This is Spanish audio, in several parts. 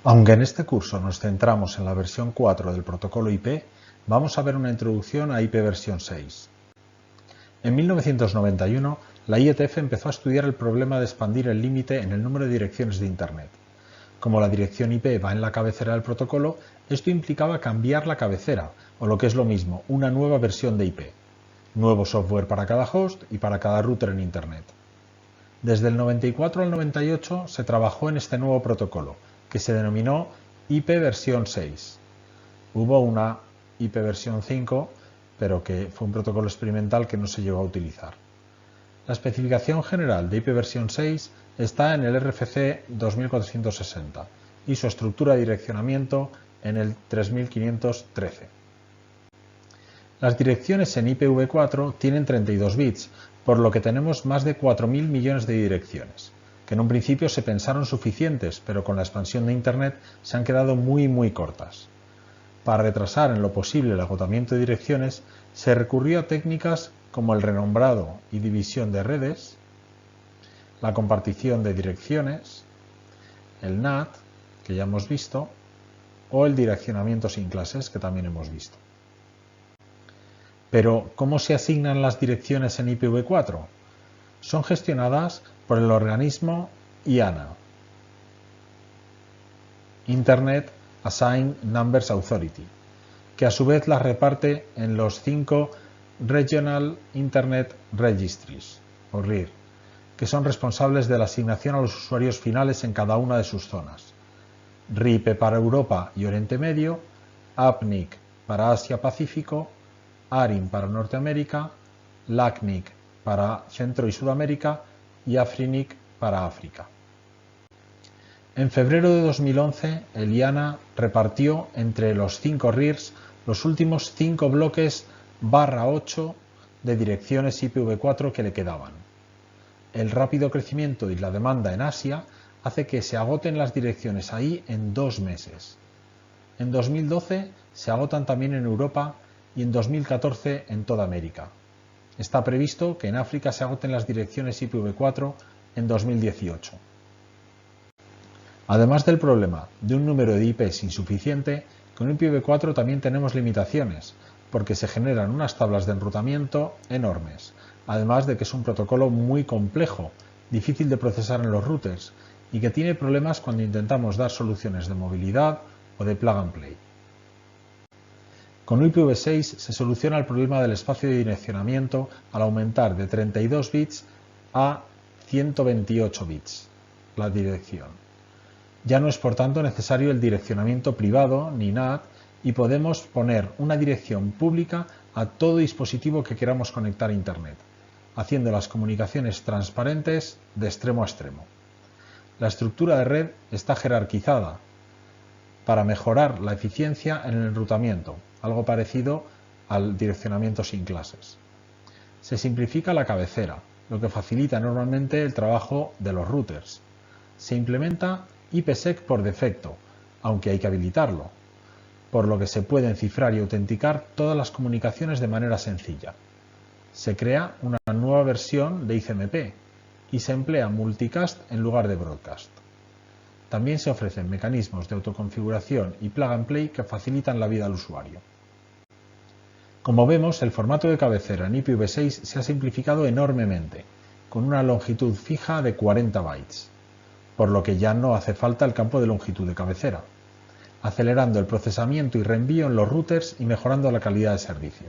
Aunque en este curso nos centramos en la versión 4 del protocolo IP, vamos a ver una introducción a IP versión 6. En 1991, la IETF empezó a estudiar el problema de expandir el límite en el número de direcciones de Internet. Como la dirección IP va en la cabecera del protocolo, esto implicaba cambiar la cabecera, o lo que es lo mismo, una nueva versión de IP. Nuevo software para cada host y para cada router en Internet. Desde el 94 al 98 se trabajó en este nuevo protocolo, que se denominó IP versión 6. Hubo una IP versión 5, pero que fue un protocolo experimental que no se llegó a utilizar. La especificación general de IP versión 6 está en el RFC 2460 y su estructura de direccionamiento en el 3513. Las direcciones en IPv4 tienen 32 bits, por lo que tenemos más de 4.000 millones de direcciones, que en un principio se pensaron suficientes, pero con la expansión de Internet se han quedado muy cortas. Para retrasar en lo posible el agotamiento de direcciones, se recurrió a técnicas como el renombrado y división de redes, la compartición de direcciones, el NAT, que ya hemos visto, o el direccionamiento sin clases, que también hemos visto. Pero, ¿cómo se asignan las direcciones en IPv4? Son gestionadas por el organismo IANA, Internet Assigned Numbers Authority, que a su vez las reparte en los 5 Regional Internet Registries, o RIR, que son responsables de la asignación a los usuarios finales en cada una de sus zonas. RIPE para Europa y Oriente Medio, APNIC para Asia-Pacífico, ARIN para Norteamérica, LACNIC para Centro y Sudamérica y AFRINIC para África. En febrero de 2011, el IANA repartió entre los 5 RIRs los últimos 5 bloques /8 de direcciones IPv4 que le quedaban. El rápido crecimiento y la demanda en Asia hace que se agoten las direcciones ahí en 2 meses. En 2012 se agotan también en Europa y en 2014 en toda América. Está previsto que en África se agoten las direcciones IPv4 en 2018. Además del problema de un número de IPs insuficiente, con IPv4 también tenemos limitaciones, porque se generan unas tablas de enrutamiento enormes, además de que es un protocolo muy complejo, difícil de procesar en los routers, y que tiene problemas cuando intentamos dar soluciones de movilidad o de plug and play. Con IPv6 se soluciona el problema del espacio de direccionamiento al aumentar de 32 bits a 128 bits la dirección. Ya no es por tanto necesario el direccionamiento privado ni NAT y podemos poner una dirección pública a todo dispositivo que queramos conectar a Internet, haciendo las comunicaciones transparentes de extremo a extremo. La estructura de red está jerarquizada para mejorar la eficiencia en el enrutamiento, algo parecido al direccionamiento sin clases. Se simplifica la cabecera, lo que facilita enormemente el trabajo de los routers. Se implementa IPsec por defecto, aunque hay que habilitarlo, por lo que se pueden cifrar y autenticar todas las comunicaciones de manera sencilla. Se crea una nueva versión de ICMP y se emplea multicast en lugar de broadcast. También se ofrecen mecanismos de autoconfiguración y plug and play que facilitan la vida al usuario. Como vemos, el formato de cabecera en IPv6 se ha simplificado enormemente, con una longitud fija de 40 bytes, por lo que ya no hace falta el campo de longitud de cabecera, acelerando el procesamiento y reenvío en los routers y mejorando la calidad de servicio.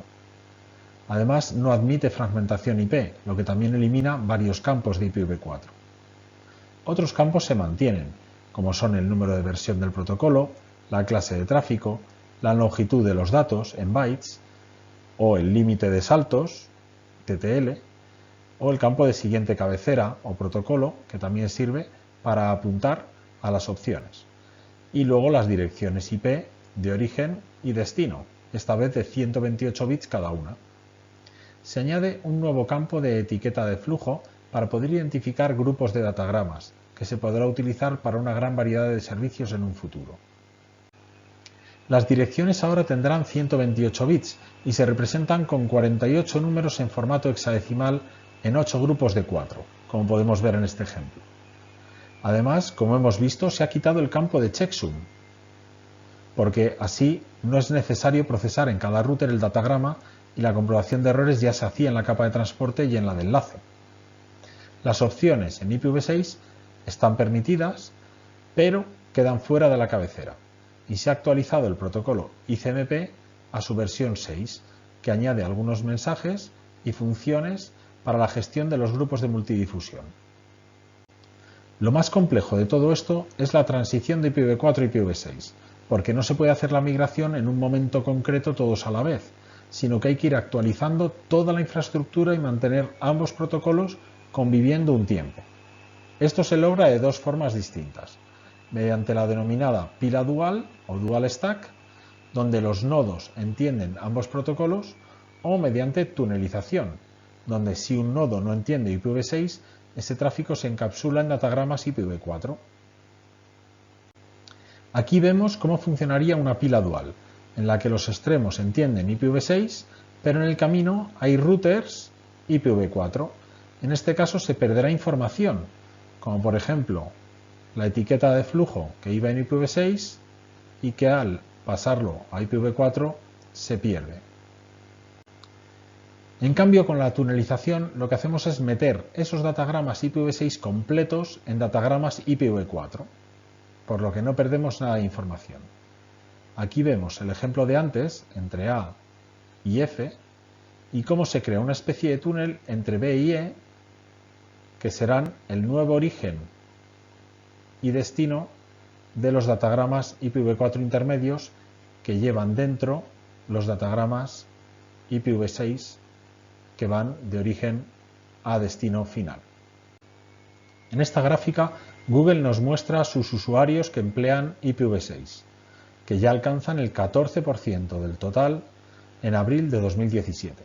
Además, no admite fragmentación IP, lo que también elimina varios campos de IPv4. Otros campos se mantienen, como son el número de versión del protocolo, la clase de tráfico, la longitud de los datos en bytes, o el límite de saltos, TTL, o el campo de siguiente cabecera o protocolo, que también sirve para apuntar a las opciones. Y luego las direcciones IP de origen y destino, esta vez de 128 bits cada una. Se añade un nuevo campo de etiqueta de flujo para poder identificar grupos de datagramas, que se podrá utilizar para una gran variedad de servicios en un futuro. Las direcciones ahora tendrán 128 bits y se representan con 48 números en formato hexadecimal en 8 grupos de 4, como podemos ver en este ejemplo. Además, como hemos visto, se ha quitado el campo de checksum, porque así no es necesario procesar en cada router el datagrama y la comprobación de errores ya se hacía en la capa de transporte y en la de enlace. Las opciones en IPv6 están permitidas, pero quedan fuera de la cabecera, y se ha actualizado el protocolo ICMP a su versión 6, que añade algunos mensajes y funciones para la gestión de los grupos de multidifusión. Lo más complejo de todo esto es la transición de IPv4 a IPv6, porque no se puede hacer la migración en un momento concreto todos a la vez, sino que hay que ir actualizando toda la infraestructura y mantener ambos protocolos conviviendo un tiempo. Esto se logra de dos formas distintas, mediante la denominada pila dual o dual stack, donde los nodos entienden ambos protocolos, o mediante tunelización, donde si un nodo no entiende IPv6, ese tráfico se encapsula en datagramas IPv4. Aquí vemos cómo funcionaría una pila dual, en la que los extremos entienden IPv6, pero en el camino hay routers IPv4. En este caso se perderá información, como por ejemplo la etiqueta de flujo que iba en IPv6 y que al pasarlo a IPv4 se pierde. En cambio, con la tunelización lo que hacemos es meter esos datagramas IPv6 completos en datagramas IPv4, por lo que no perdemos nada de información. Aquí vemos el ejemplo de antes entre A y F y cómo se crea una especie de túnel entre B y E, que serán el nuevo origen y destino de los datagramas IPv4 intermedios que llevan dentro los datagramas IPv6 que van de origen a destino final. En esta gráfica, Google nos muestra a sus usuarios que emplean IPv6, que ya alcanzan el 14% del total en abril de 2017.